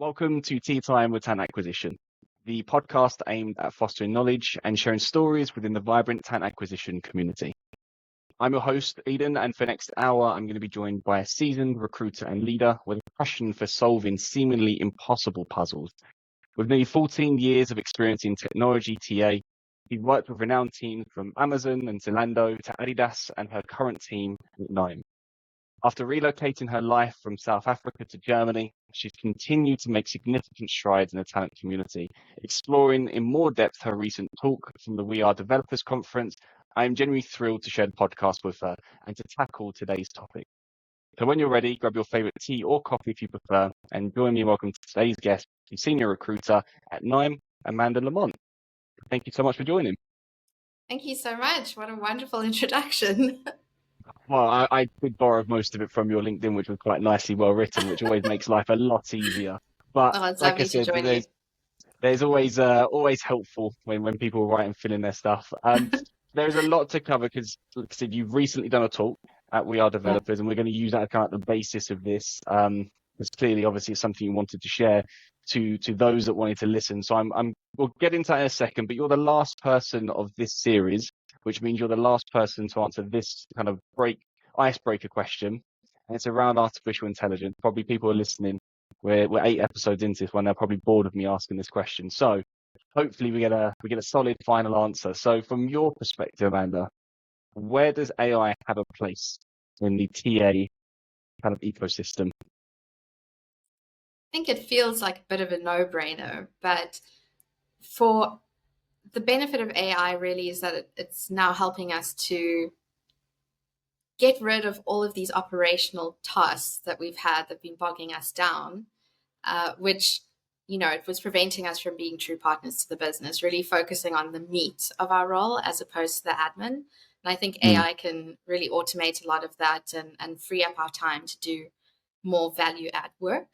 Welcome to Tea Time with Talent Acquisition, the podcast aimed at fostering knowledge and sharing stories within the vibrant talent acquisition community. I'm your host, Eden, and for the next hour, I'm going to be joined by a seasoned recruiter and leader with a passion for solving seemingly impossible puzzles. With nearly 14 years of experience in technology TA, he's worked with renowned teams from Amazon and Zalando to Adidas and her current team at Nime. After relocating her life from South Africa to Germany, she's continued to make significant strides in the talent community, exploring in more depth her recent talk from the We Are Developers Conference. I am genuinely thrilled to share the podcast with her and to tackle today's topic. So when you're ready, grab your favorite tea or coffee if you prefer, and join me in welcoming today's guest, the senior recruiter at Nime, Amanda Lamont. Thank you so much for joining. Thank you so much. What a wonderful introduction. Well, I did borrow most of it from your LinkedIn, which was quite nicely well written, which always makes life a lot easier. But it's like I lovely to said, join you. there's always helpful when people write and fill in their stuff. There's a lot to cover because, like I said, you've recently done a talk at We Are Developers, and we're going to use that as kind of the basis of this. Because clearly, obviously, it's something you wanted to share to those that wanted to listen. So we'll get into that in a second. But you're the last person of this series, which means you're the last person to answer this kind of icebreaker question. And it's around artificial intelligence. Probably people are listening. We're 8 episodes into this one. They're probably bored of me asking this question. So hopefully we get a solid final answer. So from your perspective, Amanda, where does AI have a place in the TA kind of ecosystem? I think it feels like a bit of a no-brainer, but for the benefit of AI really is that it's now helping us to get rid of all of these operational tasks that we've had that have been bogging us down, which, it was preventing us from being true partners to the business, really focusing on the meat of our role as opposed to the admin. And I think AI can really automate a lot of that and free up our time to do more value add work.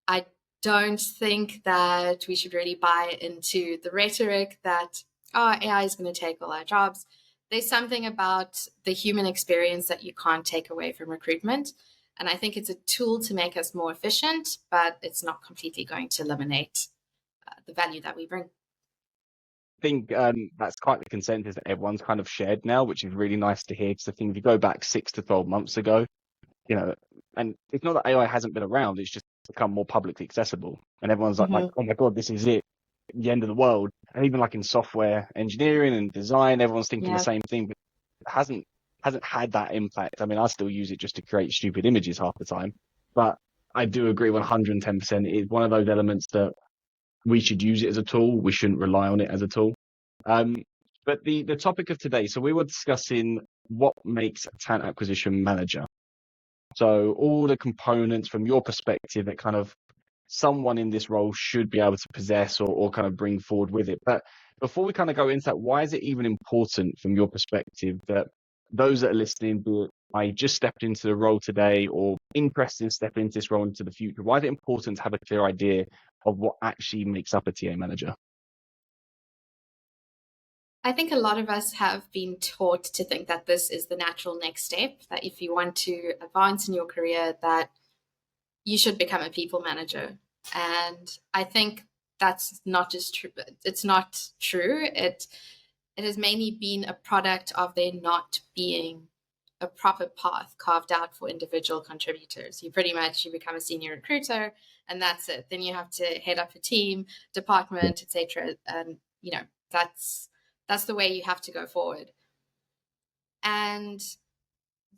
I don't think that we should really buy into the rhetoric that, AI is going to take all our jobs. There's something about the human experience that you can't take away from recruitment. And I think it's a tool to make us more efficient, but it's not completely going to eliminate the value that we bring. I think that's quite the consensus that everyone's kind of shared now, which is really nice to hear. Because I think if you go back 6 to 12 months ago, and it's not that AI hasn't been around, it's just become more publicly accessible. And everyone's like, oh my God, this is it, the end of the world. And even like in software engineering and design, everyone's thinking the same thing, but it hasn't had that impact. I mean, I still use it just to create stupid images half the time, but I do agree 110%. It is one of those elements that we should use it as a tool. We shouldn't rely on it as a tool. But the topic of today, so we were discussing what makes a talent acquisition manager. So all the components from your perspective that kind of someone in this role should be able to possess or kind of bring forward with it. But before we kind of go into that, why is it even important from your perspective that those that are listening, be it I just stepped into the role today or interested in stepping into this role into the future, why is it important to have a clear idea of what actually makes up a TA manager? I think a lot of us have been taught to think that this is the natural next step, that if you want to advance in your career, that you should become a people manager. And I think that's not just true. It's not true. It has mainly been a product of there not being a proper path carved out for individual contributors. You become a senior recruiter and that's it. Then you have to head up a team, department, etc. And that's the way you have to go forward. And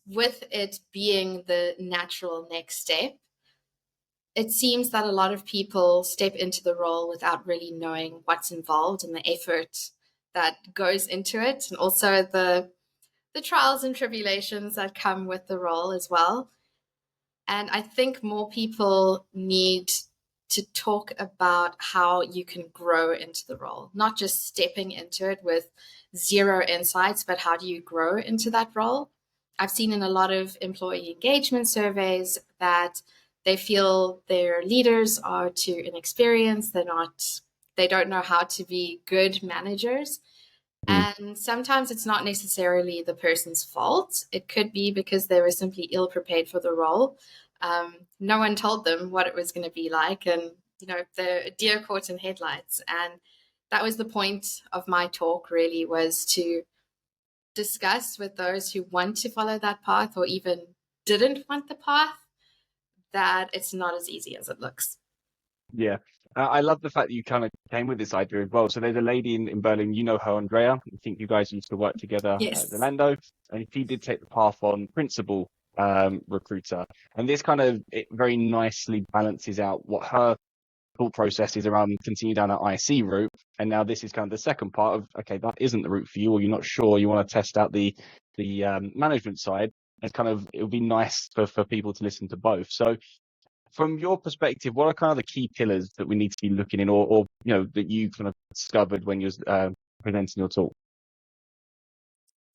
with it being the natural next step, it seems that a lot of people step into the role without really knowing what's involved and the effort that goes into it, and also the trials and tribulations that come with the role as well. And I think more people need to talk about how you can grow into the role, not just stepping into it with zero insights, but how do you grow into that role? I've seen in a lot of employee engagement surveys that they feel their leaders are too inexperienced. They don't know how to be good managers. And sometimes it's not necessarily the person's fault. It could be because they were simply ill prepared for the role. No one told them what it was going to be like, and the deer caught in headlights. And that was the point of my talk, really, was to discuss with those who want to follow that path or even didn't want the path, that it's not as easy as it looks. Yeah. I love the fact that you kind of came with this idea as well. So there's a lady in Berlin, you know her, Andrea. I think you guys used to work together at Yes. Zalando, and she did take the path on principal recruiter. And this kind of it very nicely balances out what her thought process is around continue down that IC route. And now this is kind of the second part of, okay, that isn't the route for you, or you're not sure, you want to test out the management side. It's kind of, it would be nice for people to listen to both. So from your perspective, what are kind of the key pillars that we need to be looking in, or that you kind of discovered when you're presenting your talk?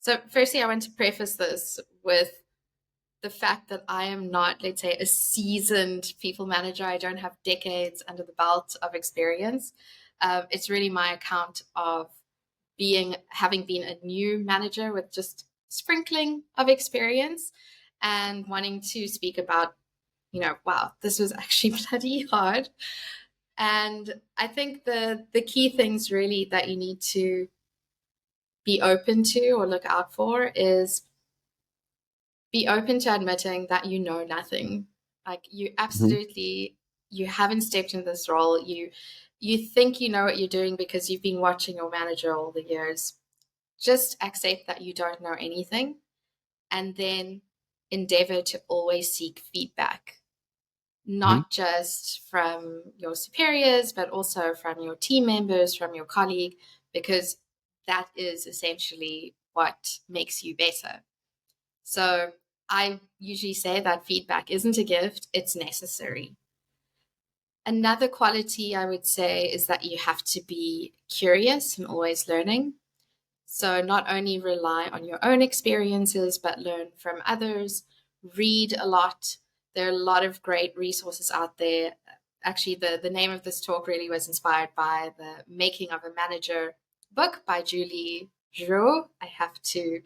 So firstly, I want to preface this with the fact that I am not, let's say, a seasoned people manager. I don't have decades under the belt of experience. It's really my account of having been a new manager with just sprinkling of experience and wanting to speak about, wow, this was actually bloody hard. And I think the key things really that you need to be open to or look out for is be open to admitting that you know nothing. Like Mhm. you haven't stepped in this role. You think you know what you're doing because you've been watching your manager all the years. Just accept that you don't know anything, and then endeavor to always seek feedback, Mhm. not just from your superiors, but also from your team members, from your colleague, because that is essentially what makes you better. So I usually say that feedback isn't a gift, it's necessary. Another quality I would say is that you have to be curious and always learning. So not only rely on your own experiences, but learn from others, read a lot. There are a lot of great resources out there. Actually, the name of this talk really was inspired by the Making of a Manager book by Julie Giraud. I have to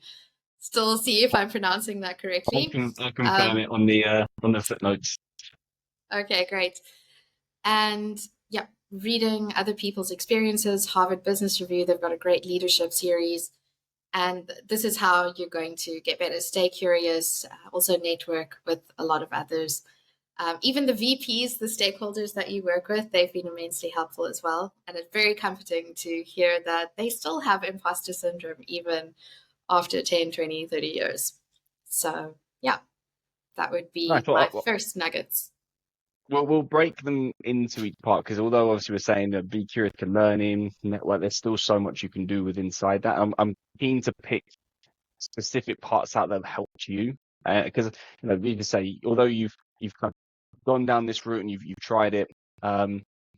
still see if I'm pronouncing that correctly. I'll confirm Um, it on the footnotes. okay, great. And yeah, reading other people's experiences, Harvard Business Review, they've got a great leadership series. And this is how you're going to get better. Stay curious, also network with a lot of others. Even the VPs, the stakeholders that you work with, they've been immensely helpful as well. And it's very comforting to hear that they still have imposter syndrome even after 10, 20, 30 years. So, yeah, that would Nice. be my Well, first nuggets. we'll break them into each part because although obviously we're saying that be curious to learning, network, there's still so much you can do with inside that. I'm keen to pick specific parts out that have helped you because you can say although you've kind of gone down this route and you've tried it,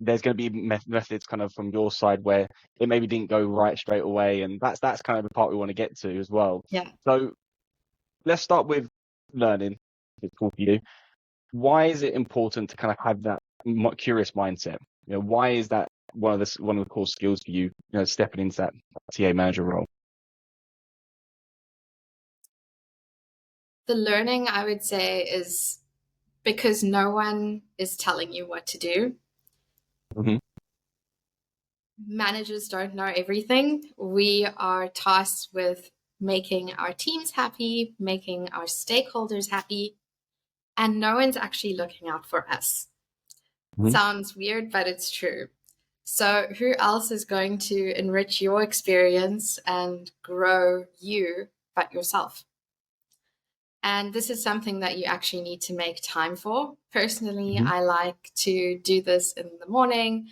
there's going to be methods kind of from your side where it maybe didn't go right straight away, and that's kind of the part we want to get to as well. Yeah. So let's start with learning. It's cool for you. Why is it important to kind of have that curious mindset? Why is that one of the core skills for you? Stepping into that TA manager role. The learning, I would say, is because no one is telling you what to do. Hmm. Managers don't know everything. We are tasked with making our teams happy, making our stakeholders happy, and no one's actually looking out for us. Hmm. Sounds weird, but it's true. So, who else is going to enrich your experience and grow you but yourself? And this is something that you actually need to make time for. Personally, Hmm. I like to do this in the morning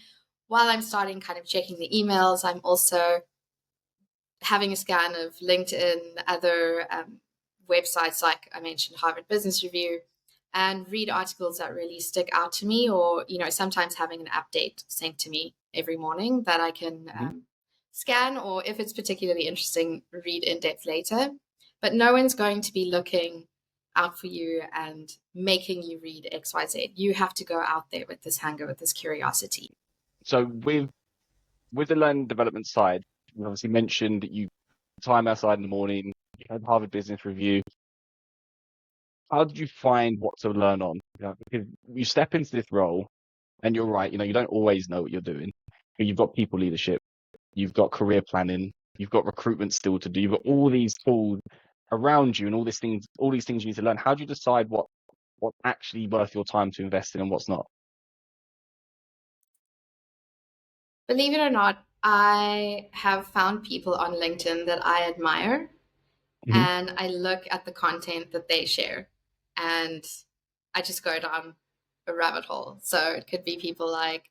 while I'm starting kind of checking the emails. I'm also having a scan of LinkedIn, other websites like I mentioned, Harvard Business Review, and read articles that really stick out to me, or sometimes having an update sent to me every morning that I can Hmm. scan, or if it's particularly interesting, read in depth later. But no one's going to be looking out for you and making you read XYZ. You have to go out there with this hunger, with this curiosity. So with the learning development side, you obviously mentioned that you time outside in the morning, you had Harvard Business Review. How did you find what to learn on? Because you step into this role, And you're right, you don't always know what you're doing. You've got people leadership, you've got career planning, you've got recruitment still to do, you've got all these tools around you and all these things you need to learn. How do you decide what's actually worth your time to invest in and what's not? Believe it or not, I have found people on LinkedIn that I admire, Hmm. and I look at the content that they share, and I just go down a rabbit hole. So it could be people like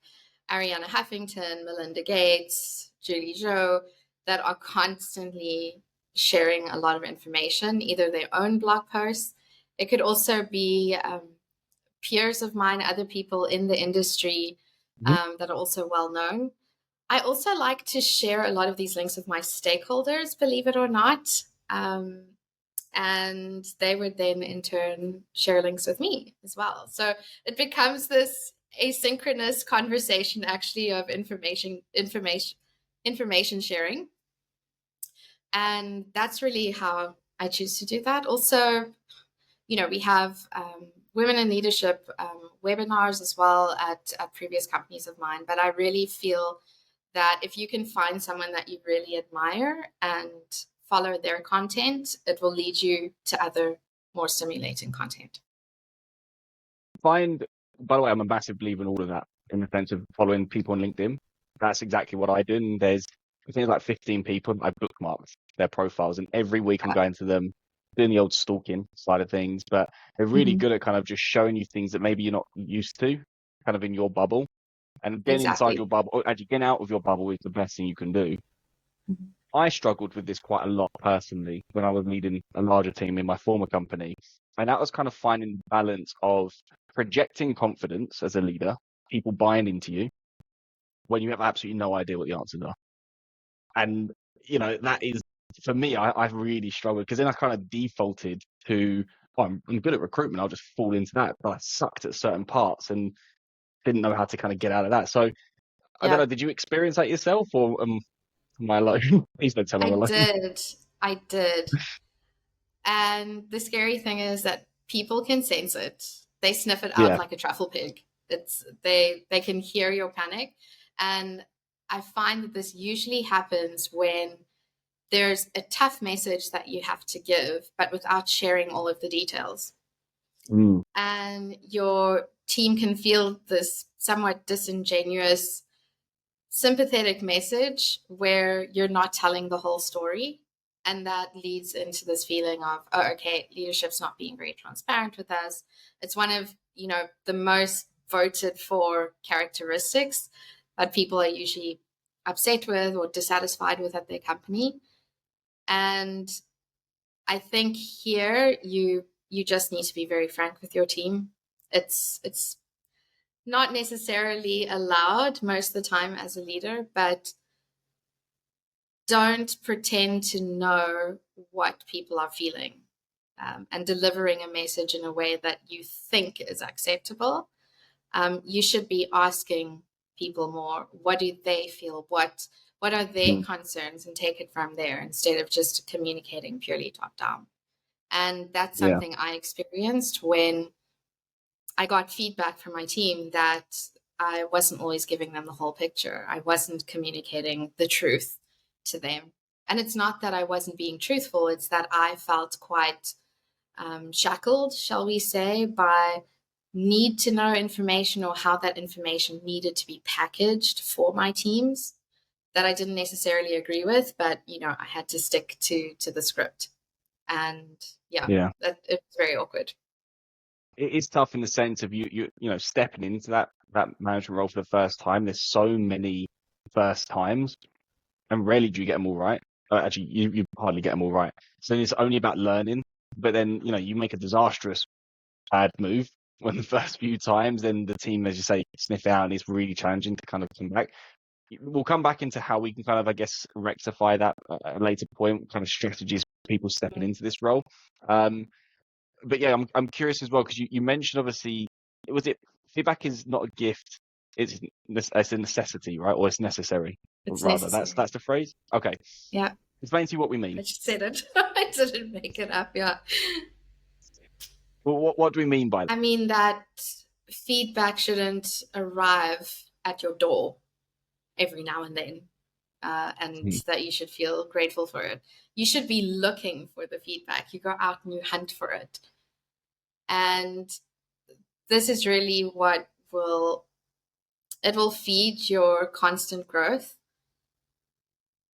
Ariana Huffington, Melinda Gates, Julie Joe, that are constantly sharing a lot of information, either their own blog posts. It could also be peers of mine, other people in the industry Hmm. that are also well known. I also like to share a lot of these links with my stakeholders, believe it or not. And they would then in turn share links with me as well. So it becomes this asynchronous conversation actually of information sharing. And that's really how I choose to do that. Also, we have women in leadership webinars as well at previous companies of mine. But I really feel that if you can find someone that you really admire and follow their content, it will lead you to other more stimulating content. By the way, I'm a massive believer in all of that in the sense of following people on LinkedIn. That's exactly what I do. And I think there's like 15 people. I bookmarked their profiles, and every week I'm going to them, doing the old stalking side of things. But they're really Mm-hmm. good at kind of just showing you things that maybe you're not used to, kind of in your bubble. And getting inside Exactly. your bubble, or actually getting out of your bubble is the best thing you can do. Mm-hmm. I struggled with this quite a lot personally when I was leading a larger team in my former company. And that was kind of finding the balance of projecting confidence as a leader, people buying into you when you have absolutely no idea what the answers are. And, that is, for me, I've really struggled because then I kind of defaulted to, oh, I'm good at recruitment. I'll just fall into that. But I sucked at certain parts and didn't know how to kind of get out of that. So I don't Yeah, know, did you experience that yourself or am I alone? Please don't tell me I I'm alone. did. I did. And the scary thing is that people can sense it. They sniff it out Yeah. like a truffle pig. They can hear your panic. And I find that this usually happens when there's a tough message that you have to give, but without sharing all of the details. Mm, And your team can feel this somewhat disingenuous, sympathetic message where you're not telling the whole story. And that leads into this feeling of, oh, okay, leadership's not being very transparent with us. It's one of, the most voted for characteristics that people are usually upset with or dissatisfied with at their company. And I think here you just need to be very frank with your team. It's not necessarily allowed most of the time as a leader, but don't pretend to know what people are feeling, and delivering a message in a way that you think is acceptable. You should be asking people more, what do they feel? What are their mm, concerns, and take it from there instead of just communicating purely top down. And that's yeah. something I experienced when I got feedback from my team that I wasn't always giving them the whole picture. I wasn't communicating the truth to them. And it's not that I wasn't being truthful, it's that I felt quite shackled, shall we say, by need to know information or how that information needed to be packaged for my teams that I didn't necessarily agree with, but I had to stick to the script. And yeah, Yeah. it was very awkward. It is tough in the sense of stepping into that management role for the first time. There's so many first times, and rarely do you get them all right. Actually, you hardly get them all right. So it's only about learning. But then you make a disastrous bad move when the first few times, then the team, as you say, sniff out, and it's really challenging to kind of come back. We'll come back into how we can kind of, I guess, rectify that at a later point, kind of strategies for people stepping into this role. But yeah, I'm curious as well because you mentioned obviously feedback is not a gift, it's a necessity, right? Or it's necessary, or It's rather. That's necessary. the phrase. Okay, Yeah, explain to you what we I mean. just said it. I didn't make it up. Yeah. Well, what do we mean by that? I mean that feedback shouldn't arrive at your door every now and then, and that you should feel grateful for it. You should be looking for the feedback. You go out and you hunt for it. And this is really what will feed your constant growth.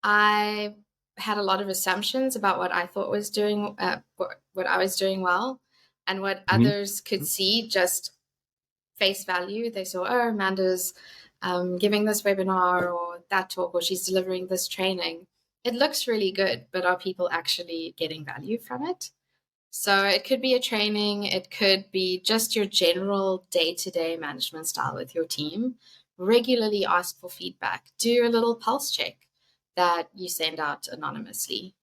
I had a lot of assumptions about what I thought was doing, what I was doing well, and what others could see just face value. They saw, oh, Amanda's giving this webinar or that talk, or she's delivering this training. It looks really good, but are people actually getting value from it? So it could be a training, it could be just your general day-to-day management style with your team. Regularly ask for feedback. Do a little pulse check that you send out anonymously,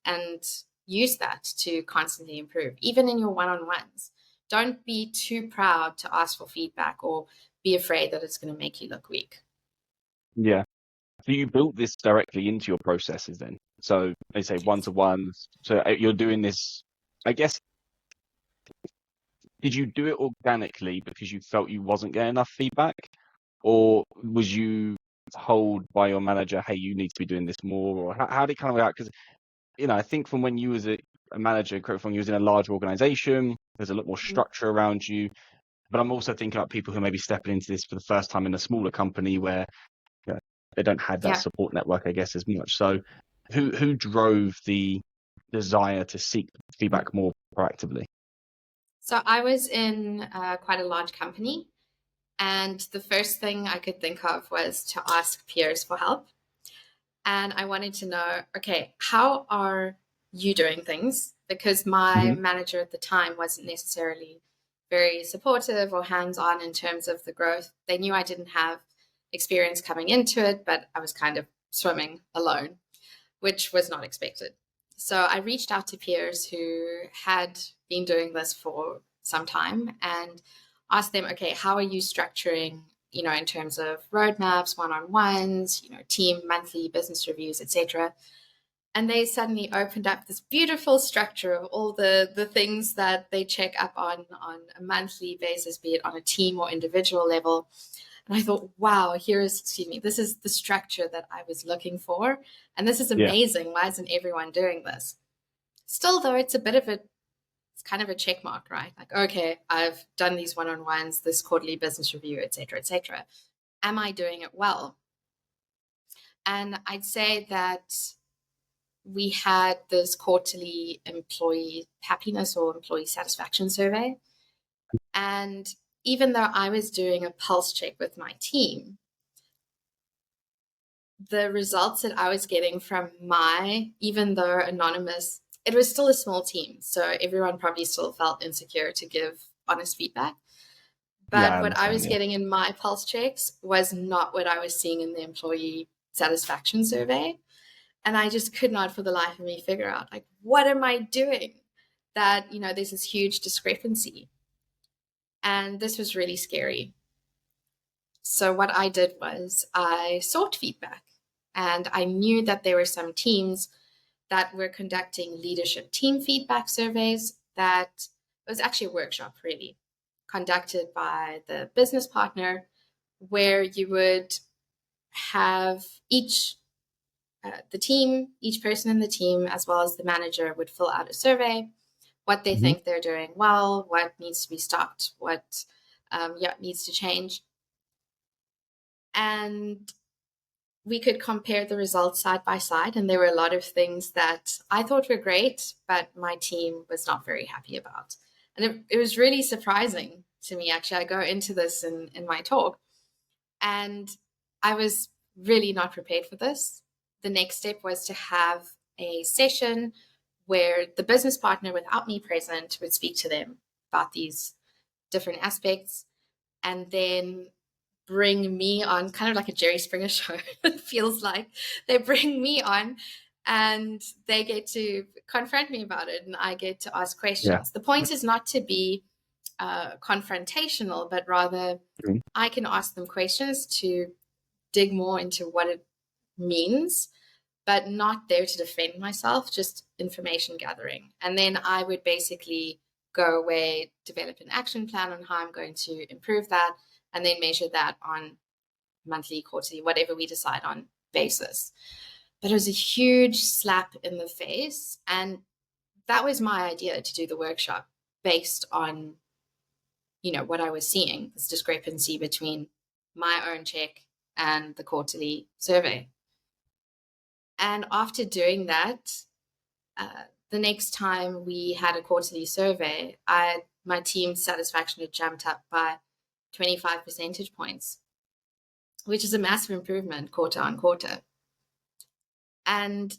and use that to constantly improve, even in your one-on-ones. Don't be too proud to ask for feedback or be afraid that it's going to make you look weak. Yeah. So you built this directly into your processes then? So they say one-to-ones. So you're doing this, I guess, did you do it organically because you felt you wasn't getting enough feedback? Or was you told by your manager, hey, you need to be doing this more? Or how did it kind of work out? Because, I think from when you was a manager, from you was in a large organization, there's a lot more structure around you. But I'm also thinking about people who may be stepping into this for the first time in a smaller company where they don't have that support network, I guess, as much. So who drove the desire to seek feedback more proactively? So I was in quite a large company, and the first thing I could think of was to ask peers for help. And I wanted to know, okay, how are you doing things? Because my manager at the time wasn't necessarily very supportive or hands-on in terms of the growth. They knew I didn't have experience coming into it, but I was kind of swimming alone, which was not expected. So I reached out to peers who had been doing this for some time and asked them, okay, how are you structuring, in terms of roadmaps, one-on-ones, team monthly business reviews, etc. And they suddenly opened up this beautiful structure of all the things that they check up on a monthly basis, be it on a team or individual level. And I thought, wow, this is the structure that I was looking for. And this is amazing. Why isn't everyone doing this? Still, though, it's kind of a check mark, right? Like, okay, I've done these one-on-ones, this quarterly business review, etc., etc. Am I doing it well? And I'd say that we had this quarterly employee happiness or employee satisfaction survey. And even though I was doing a pulse check with my team, the results that I was getting from even though anonymous, it was still a small team. So everyone probably still felt insecure to give honest feedback. But what I was getting in my pulse checks was not what I was seeing in the employee satisfaction survey. And I just could not for the life of me figure out, like, what am I doing that, there's this huge discrepancy. And this was really scary. So what I did was I sought feedback, and I knew that there were some teams that were conducting leadership team feedback surveys. That was actually a workshop, really, conducted by the business partner, where you would have each person in the team, as well as the manager, would fill out a survey, what they think they're doing well, what needs to be stopped, what needs to change. And we could compare the results side by side. And there were a lot of things that I thought were great, but my team was not very happy about. And it was really surprising to me, actually. I go into this in my talk, and I was really not prepared for this. The next step was to have a session where the business partner, without me present, would speak to them about these different aspects, and then bring me on, kind of like a Jerry Springer show. It feels like they bring me on and they get to confront me about it, and I get to ask questions. The point is not to be confrontational, but rather I can ask them questions to dig more into what it means, but not there to defend myself, just information gathering. And then I would basically go away, develop an action plan on how I'm going to improve that, and then measure that on monthly, quarterly, whatever we decide on basis. But it was a huge slap in the face. And that was my idea to do the workshop based on, what I was seeing, this discrepancy between my own check and the quarterly survey. And after doing that, the next time we had a quarterly survey, my team's satisfaction had jumped up by 25 percentage points, which is a massive improvement quarter on quarter. And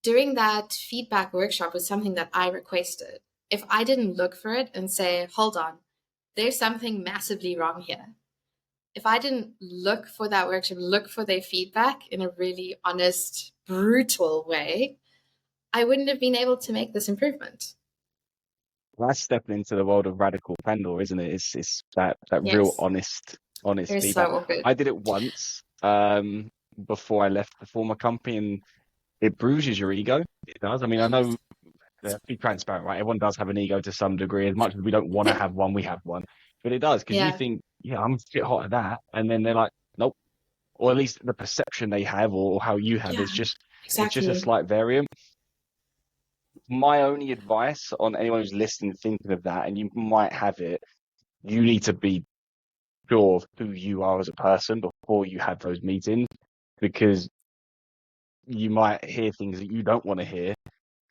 doing that feedback workshop was something that I requested. If I didn't look for it and say, hold on, there's something massively wrong here. If I didn't look for that workshop, look for their feedback in a really honest, brutal way, I wouldn't have been able to make this improvement. Well, that's stepping into the world of radical candor, isn't it? It's that real Yes. honest It was feedback. so awkward. I did it once before I left the former company, and it bruises your ego. It does. I mean, I know, be transparent, right? Everyone does have an ego to some degree. As much as we don't want to have one, we have one. But it does, because you Yeah. think, yeah, I'm a bit hot at that, and then they're like, nope. Or at least the perception they have, or how you have, Yeah, it's just a exactly. slight variant. My only advice on anyone who's listening, thinking of that, and you might have it, you need to be sure of who you are as a person before you have those meetings, because you might hear things that you don't want to hear,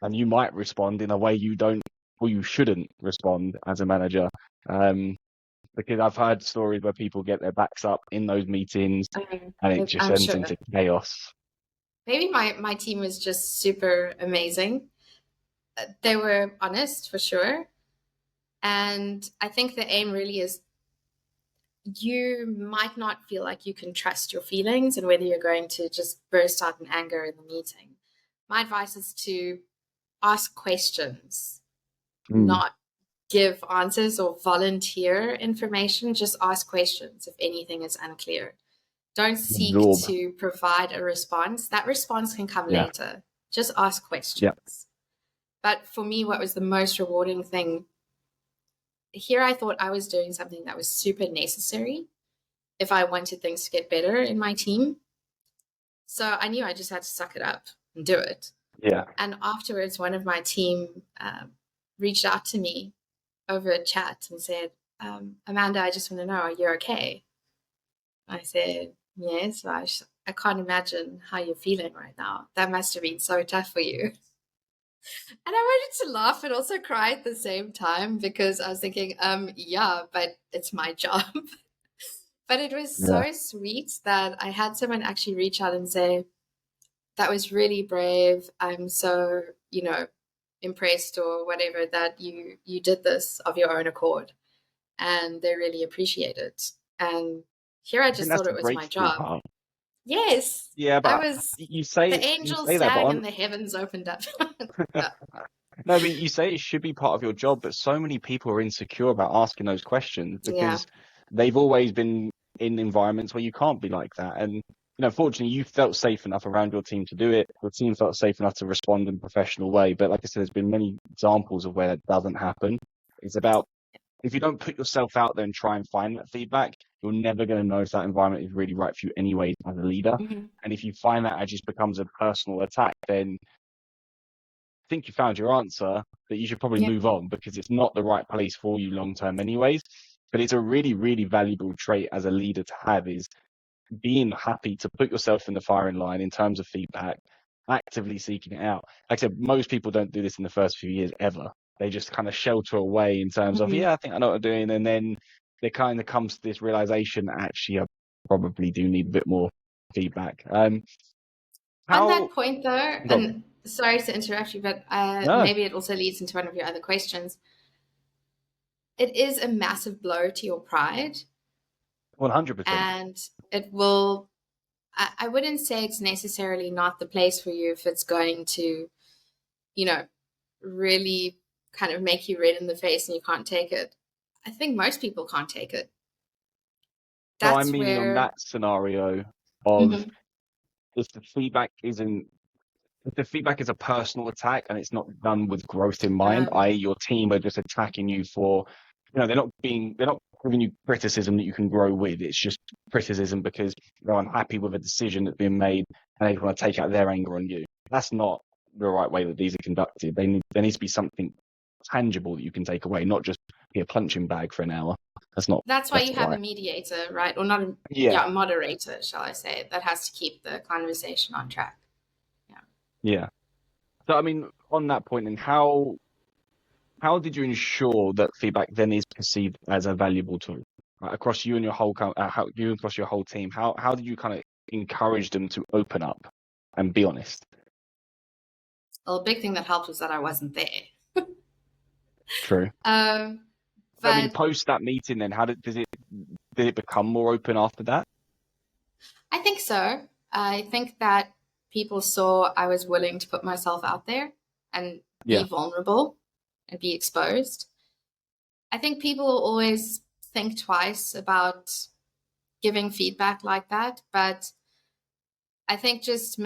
and you might respond in a way you don't, or you shouldn't respond as a manager. Because I've heard stories where people get their backs up in those meetings, and it just I'm ends sure. into chaos. Maybe my team was just super amazing. They were honest for sure. And I think the aim really is, you might not feel like you can trust your feelings and whether you're going to just burst out in anger in the meeting. My advice is to ask questions, not give answers or volunteer information. Just ask questions if anything is unclear. Don't seek Absorb. to provide a response. That response can come Yeah. later. Just ask questions. Yeah. But for me, what was the most rewarding thing here, I thought I was doing something that was super necessary if I wanted things to get better in my team. So I knew I just had to suck it up and do it. Yeah. And afterwards, one of my team reached out to me over a chat and said, Amanda, I just want to know, are you okay? I said, yes, Raj. I can't imagine how you're feeling right now. That must have been so tough for you. And I wanted to laugh and also cry at the same time, because I was thinking, yeah, but it's my job. But it was so sweet that I had someone actually reach out and say, that was really brave. I'm so, impressed or whatever that you did this of your own accord. And they really appreciate it. And here I just thought it was my job. Part. Yes. Yeah, but you say the angels that, sang and the heavens opened up. Yeah. No, but you say it should be part of your job, but so many people are insecure about asking those questions because they've always been in environments where you can't be like that. And, fortunately, you felt safe enough around your team to do it. Your team felt safe enough to respond in a professional way. But like I said, there's been many examples of where that doesn't happen. It's about, if you don't put yourself out there and try and find that feedback, you're never going to know if that environment is really right for you anyway as a leader. Mm-hmm. And if you find that it just becomes a personal attack, then I think you found your answer, that you should probably move on, because it's not the right place for you long term anyways. But it's a really, really valuable trait as a leader to have, is being happy to put yourself in the firing line in terms of feedback, actively seeking it out. Like I said, most people don't do this in the first few years ever. They just kind of shelter away in terms of, I think I know what I'm doing. And then there kind of comes to this realization, actually, I probably do need a bit more feedback. On that point though, and sorry to interrupt you, but maybe it also leads into one of your other questions. It is a massive blow to your pride. 100%. And it will, I wouldn't say it's necessarily not the place for you if it's going to, really kind of make you red in the face and you can't take it. I think most people can't take it. That's on that scenario of, if the feedback isn't if the feedback is a personal attack and it's not done with growth in mind, Um, i.e. your team are just attacking you for, they're not giving you criticism that you can grow with. It's just criticism because they're unhappy with a decision that's been made and they want to take out their anger on you. That's not the right way that these are conducted. There needs to be something tangible that you can take away, not just be a punching bag for an hour. that's why That's you not have a right. mediator, right? Or not a, Yeah, yeah, a moderator, shall I say, that has to keep the conversation on track. Yeah. yeah. So I mean, on that point, and how did you ensure that feedback then is perceived as a valuable tool, right, across you and your whole across your whole team? How did you kind of encourage them to open up and be honest? Well, a big thing that helped was that I wasn't there. True. Um, I mean, but post that meeting, then did it become more open after that? I think so. I think that people saw I was willing to put myself out there and be Yeah. vulnerable and be exposed. I think people always think twice about giving feedback like that, but I think just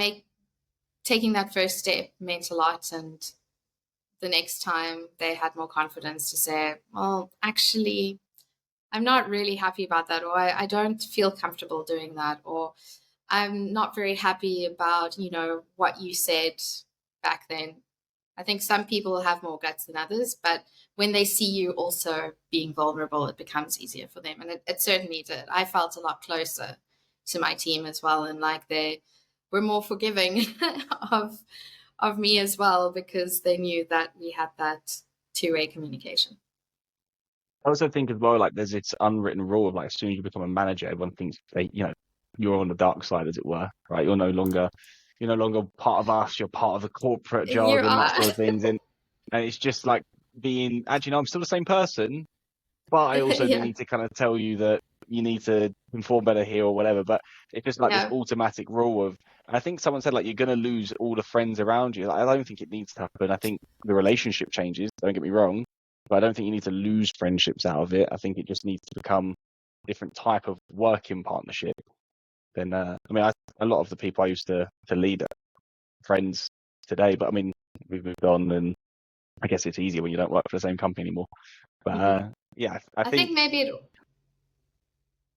taking that first step meant a lot. And the next time they had more confidence to say, well, actually, I'm not really happy about that, or I don't feel comfortable doing that, or I'm not very happy about, what you said back then. I think some people have more guts than others, but when they see you also being vulnerable, it becomes easier for them. And it certainly did. I felt a lot closer to my team as well. And like they were more forgiving of of me as well because they knew that we had that two-way communication. I also think as well, like there's this unwritten rule of like as soon as you become a manager, everyone thinks you're on the dark side, as it were, right? You're no longer part of us. You're part of the corporate You jargon, that are. sort of things, and it's just like being actually, no, I'm still the same person, but I also do Yeah. need to kind of tell you that you need to perform better here or whatever. But it's just like this Yeah. automatic rule of, and I think someone said like you're going to lose all the friends around you. Like, I don't think it needs to happen. I think the relationship changes. Don't get me wrong, but I don't think you need to lose friendships out of it. I think it just needs to become a different type of working partnership. Then I mean, a lot of the people I used to lead are friends today, but I mean, we've moved on, and I guess it's easier when you don't work for the same company anymore. But Mhm. yeah, I I think think. maybe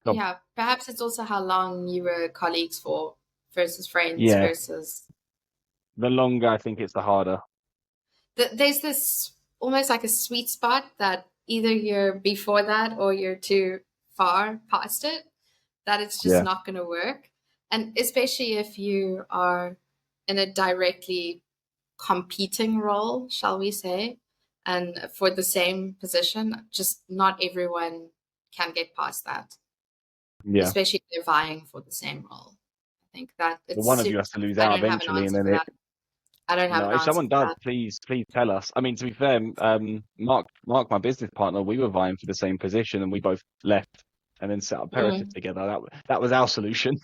um, yeah, perhaps it's also how long you were colleagues for versus friends Yeah, versus the longer I think it's the harder. there's this almost like a sweet spot that either you're before that or you're too far past it, that it's just Yeah, not going to work. And especially if you are in a directly competing role, shall we say, and for the same position, just not everyone can get past that, yeah. especially if they're vying for the same role. I think that Well, it's one of you has to lose I out don't have an eventually, and answer then for it. that. I don't have No, an if answer someone for does, that. please tell us. I mean, to be fair, Mark, my business partner, we were vying for the same position, and we both left and then set up Peritif Mm, together. That was our solution.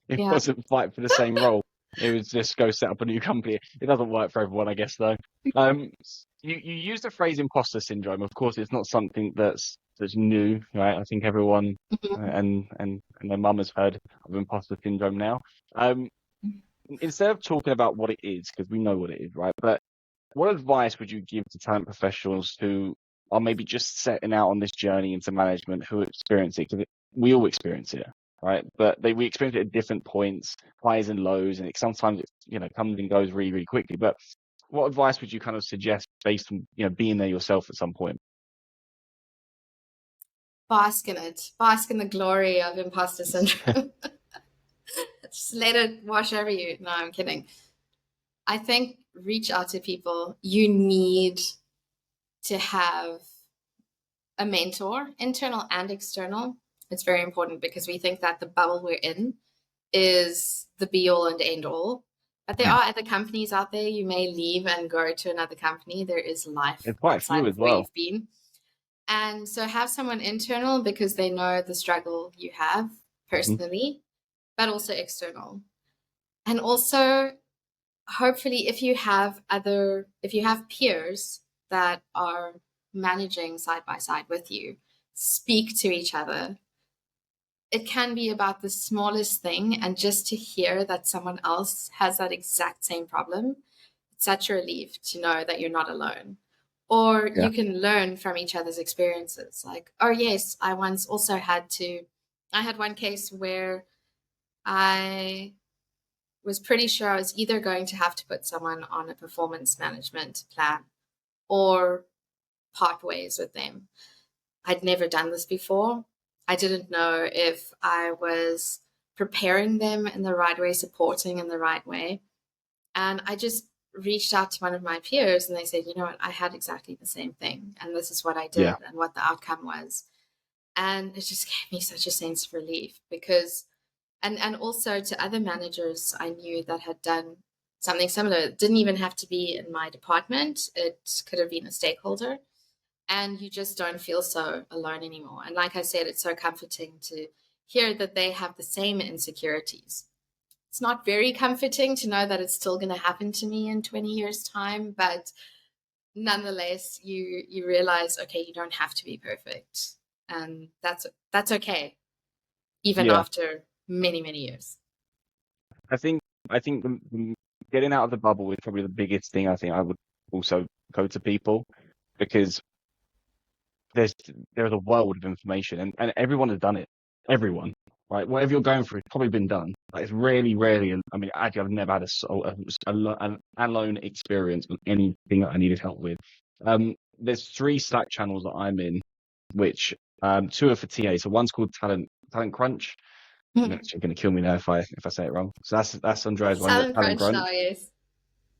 It yeah. wasn't fight for the same role. It was just go set up a new company. It doesn't work for everyone, I guess, though. You used the phrase imposter syndrome. Of course, it's not something that's new, right? I think everyone Mhm. and their mum has heard of imposter syndrome now. Um, Instead of talking about what it is, because we know what it is, right? But what advice would you give to talent professionals who are maybe just setting out on this journey into management, who experience it? Because we all experience it, right? But we experience it at different points, highs and lows, and sometimes it comes and goes really, really quickly. But what advice would you kind of suggest based on being there yourself at some point? Bask in it. Bask in the glory of imposter syndrome. Just let it wash over you. No, I'm kidding. I think reach out to people. You need to have a mentor, internal and external. It's very important because we think that the bubble we're in is the be all and end all. But there Yeah, are other companies out there. You may leave and go to another company. There is life there's quite a outside few of as where well. you've been. And so have someone internal because they know the struggle you have Mhm. personally, but also external. And also, hopefully, if you have peers that are managing side by side with you, speak to each other. it can be about the smallest thing, and just to hear that someone else has that exact same problem, it's such a relief to know that you're not alone. Or Yeah. you can learn from each other's experiences. Like, oh yes, I once also I had one case where I was pretty sure I was either going to have to put someone on a performance management plan or part ways with them. I'd never done this before. I didn't know if I was preparing them in the right way, supporting in the right way. And I just reached out to one of my peers and they said, you know what, I had exactly the same thing. And this is what I Yeah. did and what the outcome was. And it just gave me such a sense of relief because, and also to other managers I knew that had done something similar. It didn't even have to be in my department. It could have been a stakeholder. And you just don't feel so alone anymore. And like I said, it's so comforting to hear that they have the same insecurities. It's not very comforting to know that it's still going to happen to me in 20 years' time, but nonetheless, you realize, okay, you don't have to be perfect, and that's okay, even Yeah. after many years. I think getting out of the bubble is probably the biggest thing I think I would also go to people, because there's there's a world of information, and everyone has done it. Everyone, right? Whatever you're going through, it's probably been done. Like, it's really, really. I mean, actually, I've never had an alone experience on anything that I needed help with. There's 3 Slack channels that I'm in, which 2 are for TA. So one's called Talent Crunch. You're Mm. actually going to kill me now if I say it wrong. So that's Andrea's one, Talent Talent crunch Crunch. now, yes.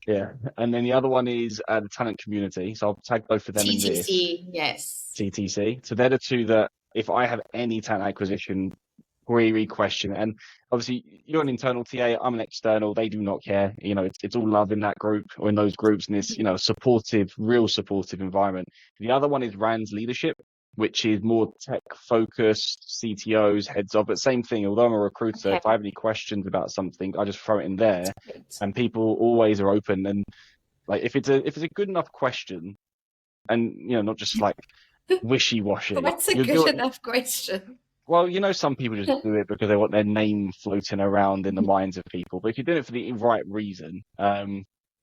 Yeah, and then the other one is the Talent Community. So I'll tag both of them in this. TTC, yes. TTC. So they're the 2 that, if I have any talent acquisition query, question, and obviously you're an internal TA, I'm an external, they do not care. It's all love in that group or in those groups, and this, supportive, real supportive environment. The other one is Rand's Leadership, which is more tech focused, CTOs, heads of, but same thing. Although I'm a recruiter, Okay, if I have any questions about something, I just throw it in there, great. and people always are open. And like, if it's a good enough question, and not just like wishy-washy. What's a good You're enough question? well, some people just do it because they want their name floating around in the minds of people. But if you're doing it for the right reason,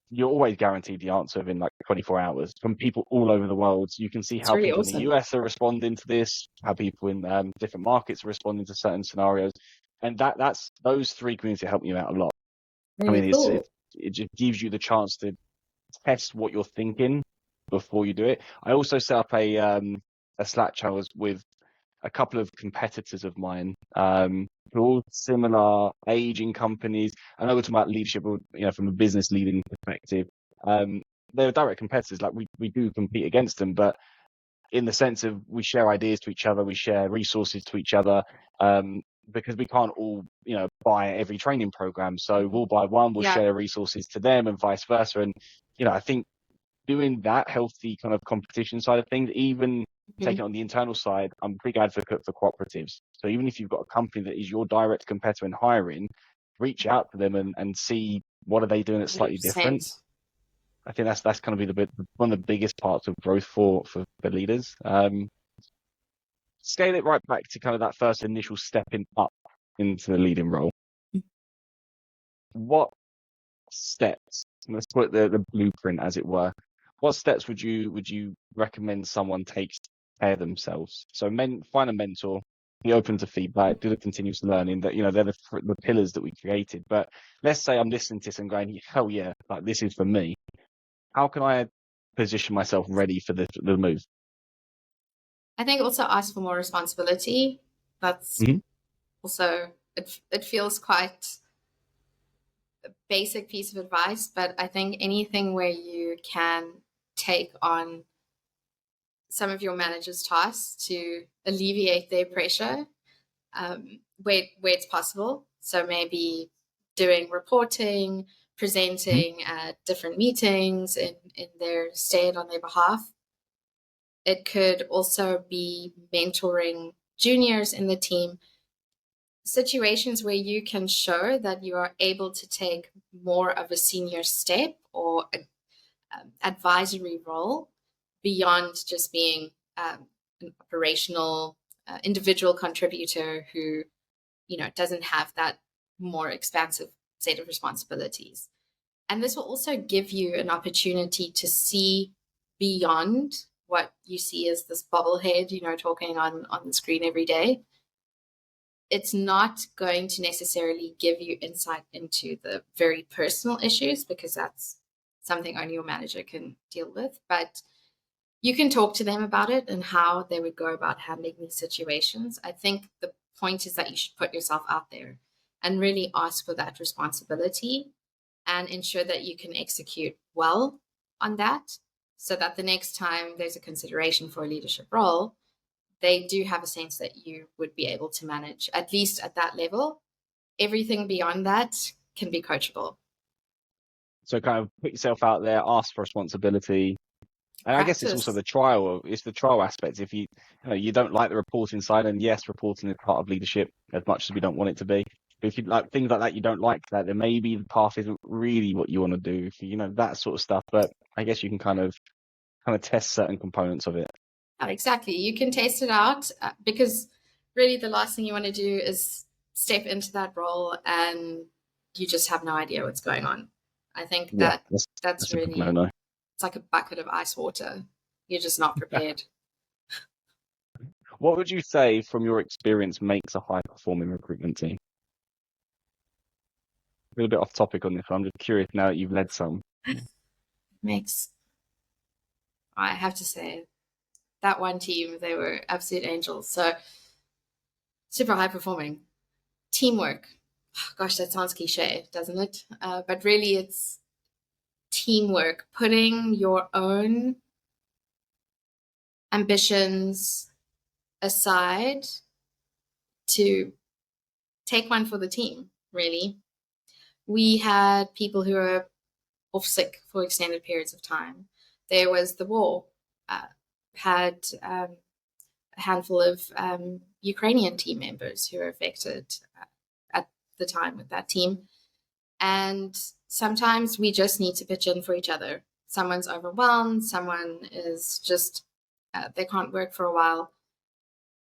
you're always guaranteed the answer within like 24 hours from people all over the world. So you can see It's how really people in the awesome. US are responding to this, how people in different markets are responding to certain scenarios, and that's those 3 communities help you out a lot. I Very mean, cool. it just gives you the chance to test what you're thinking before you do it. I also set up a Slack channel with a couple of competitors of mine, who are all similar aging companies. I know we're talking about leadership, from a business leading perspective. They're direct competitors. Like, we do compete against them, but in the sense of we share ideas to each other, we share resources to each other, because we can't all, buy every training program. So we'll buy one, we'll Yeah. share resources to them, and vice versa. And I think doing that healthy kind of competition side of things, even Mhm. taking on the internal side, I'm a big advocate for cooperatives. So even if you've got a company that is your direct competitor in hiring, reach out to them and see what are they doing that's slightly different. 100%. I I think that's kind of one of the biggest parts of growth for leaders. Scale it right back to kind of that first initial stepping up into the leading role. What steps, let's put the blueprint, as it were, what steps would you recommend someone takes to prepare themselves? So find a mentor, be open to feedback, do the continuous learning. That they're the pillars that we created. But let's say I'm listening to this and going, hell yeah, like, this is for me. How can I position myself ready for the move? think also ask for more responsibility. That's Mhm. also, it feels quite a basic piece of advice, but I think anything where you can take on some of your manager's tasks to alleviate their pressure, where it's possible. So maybe doing reporting, Mhm. presenting at different meetings in their state on their behalf. It could also be mentoring juniors in the team, situations where you can show that you are able to take more of a senior step or advisory role beyond just being an operational individual contributor who doesn't have that more expansive set of responsibilities. And this will also give you an opportunity to see beyond what you see as this bobblehead, talking on the screen every day. It's not going to necessarily give you insight into the very personal issues, because that's something only your manager can deal with. But you can talk to them about it and how they would go about handling these situations. I think the point is that you should put yourself out there and really ask for that responsibility and ensure that you can execute well on that, so that the next time there's a consideration for a leadership role, they do have a sense that you would be able to manage, at least at that level. Everything beyond that can be coachable. So kind of put yourself out there, ask for responsibility. And I guess it's also Practice. the trial aspect. If you don't like the reporting side, and yes, reporting is part of leadership as much as we don't want it to be. But if you like things like that, you don't like that, then maybe the path isn't really what you want to do, that sort of stuff. But I guess you can kind of test certain components of it. Oh, exactly. You can test it out, because really the last thing you want to do is step into that role and you just have no idea what's going on. I think Yeah, that's a big really, no-no. it's like a bucket of ice water. You're just not prepared. What would you say, from your experience, makes a high-performing recruitment team? A little bit off topic on this one. I'm just curious now that you've led some. I have to say, that one team, they were absolute angels. So super high performing. Teamwork. Gosh, that sounds cliche, doesn't it? But really, it's teamwork. Putting your own ambitions aside to take one for the team, really. We had people who were off sick for extended periods of time. There was the war. Had a handful of Ukrainian team members who were affected at the time with that team. And sometimes we just need to pitch in for each other. Someone's overwhelmed, someone is just, they can't work for a while.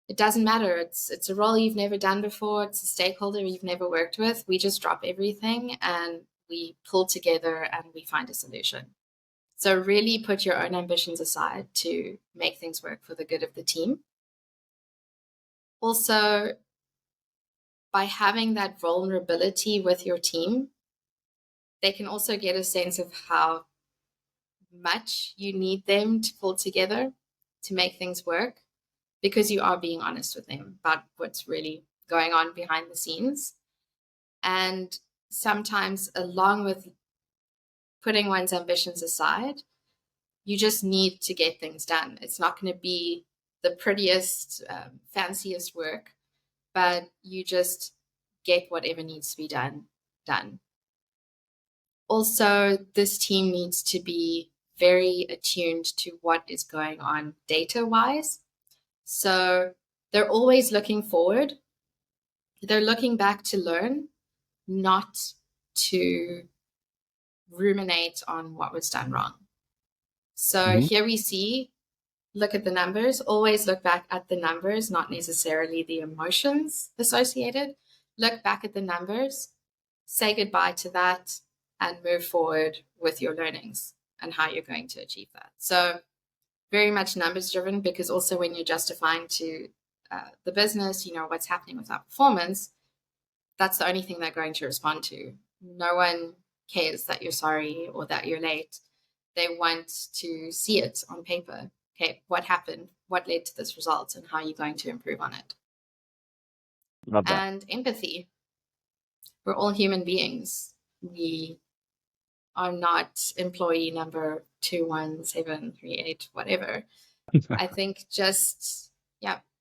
It doesn't matter. It's a role you've never done before. It's a stakeholder you've never worked with. We just drop everything and we pull together and we find a solution. So really put your own ambitions aside to make things work for the good of the team. Also, by having that vulnerability with your team, they can also get a sense of how much you need them to pull together to make things work, because you are being honest with them about what's really going on behind the scenes. And sometimes, along with putting one's ambitions aside, you just need to get things done. It's not going to be the prettiest, fanciest work, but you just get whatever needs to be done. Also, this team needs to be very attuned to what is going on data-wise. So they're always looking forward. They're looking back to learn, not to ruminate on what was done wrong. So here we see, look at the numbers, always look back at the numbers, not necessarily the emotions associated. Look back at the numbers, say goodbye to that, and move forward with your learnings and how you're going to achieve that. So very much numbers driven, because also when you're justifying to the business, what's happening with our performance, that's the only thing they're going to respond to. No one cares that you're sorry or that you're late. They want to see it on paper. Okay, what happened? What led to this result? And how are you going to improve on it? Love that. And empathy. We're all human beings. We are not employee number 21738, whatever. I think just,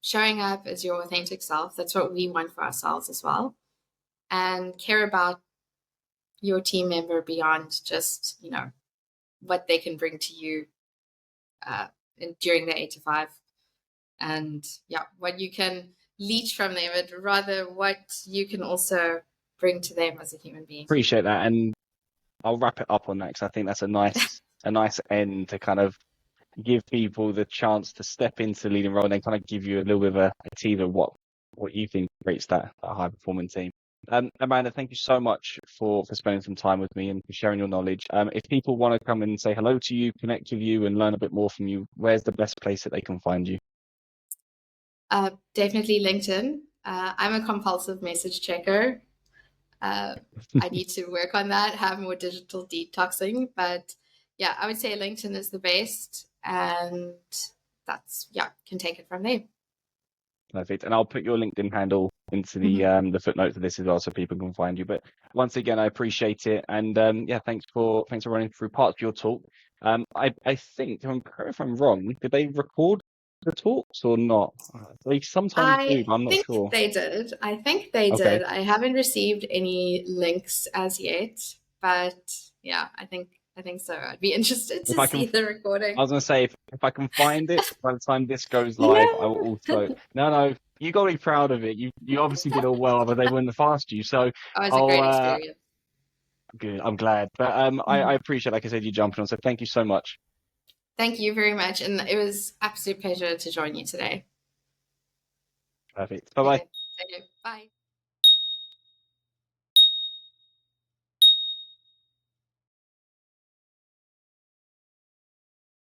showing up as your authentic self, that's what we want for ourselves as well. And care about your team member beyond just, what they can bring to you during the 8 to 5. And what you can leech from them, but rather what you can also bring to them as a human being. Appreciate that. And I'll wrap it up on that, because I think that's a nice end to kind of give people the chance to step into the leading role, and then kind of give you a little bit of a teaser of what what you think creates that high performing team. Amanda, thank you so much for spending some time with me and for sharing your knowledge. If people want to come and say hello to you, connect with you, and learn a bit more from you, where's the best place that they can find you? Definitely LinkedIn. I'm a compulsive message checker. I need to work on that, have more digital detoxing. But yeah, I would say LinkedIn is the best. And can take it from there. Perfect. And I'll put your LinkedIn handle into the footnotes of this as well so people can find you. But once again, I appreciate it. And yeah, thanks for running through parts of your talk. I think, if I'm wrong, did they record the talks or not? They sometimes do, I but I'm not think sure. they did. I think they Okay. did. I haven't received any links as yet, but yeah, I think so. I'd be interested If to I see can, the I recording. was gonna say if I can find it by the time this goes live, I will No. also. No, you got to be proud of it. You obviously did all well, but they wouldn't have asked you. So Oh, it's a I'll great experience. good. I'm glad. But I Mhm. appreciate, like I said, you jumping on. So thank you so much. Thank you very much. And it was absolute pleasure to join you today. Perfect. Bye bye. Okay. Okay. Bye.